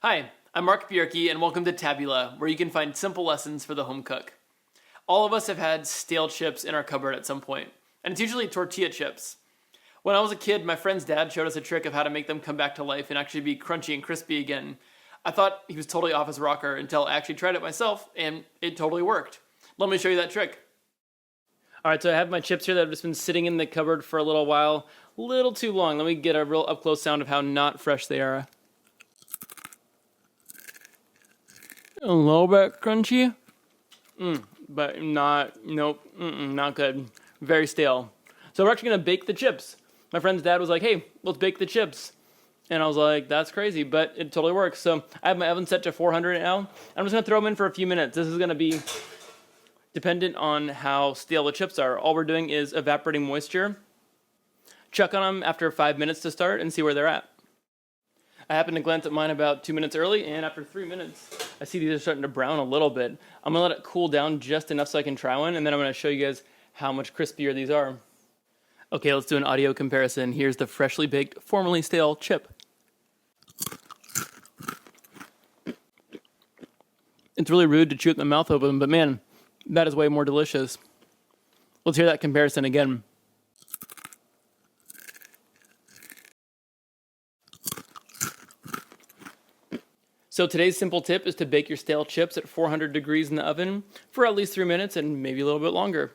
Hi, I'm Mark Bierke, and welcome to Tabula, where you can find simple lessons for the home cook. All of us have had stale chips in our cupboard at some point, and it's usually tortilla chips. When I was a kid, my friend's dad showed us a trick of how to make them come back to life and actually be crunchy and crispy again. I thought he was totally off his rocker until I actually tried it myself, and it totally worked. Let me show you that trick. Alright, so I have my chips here that have just been sitting in the cupboard for a little while. A little too long. Let me get a real up-close sound of how not fresh they are. A little bit crunchy, but not good. Very stale. So we're actually gonna bake the chips. My friend's dad was like, hey, let's bake the chips. And I was like, that's crazy, but it totally works. So I have my oven set to 400 now. I'm just gonna throw them in for a few minutes. This is gonna be dependent on how stale the chips are. All we're doing is evaporating moisture. Chuck on them after 5 minutes to start and see where they're at. I happened to glance at mine about 2 minutes early, and after 3 minutes, I see these are starting to brown a little bit. I'm gonna let it cool down just enough so I can try one, and then I'm gonna show you guys how much crispier these are. Okay, let's do an audio comparison. Here's the freshly baked, formerly stale chip. It's really rude to chew with my mouth open, but man, that is way more delicious. Let's hear that comparison again. So today's simple tip is to bake your stale chips at 400 degrees in the oven for at least 3 minutes and maybe a little bit longer.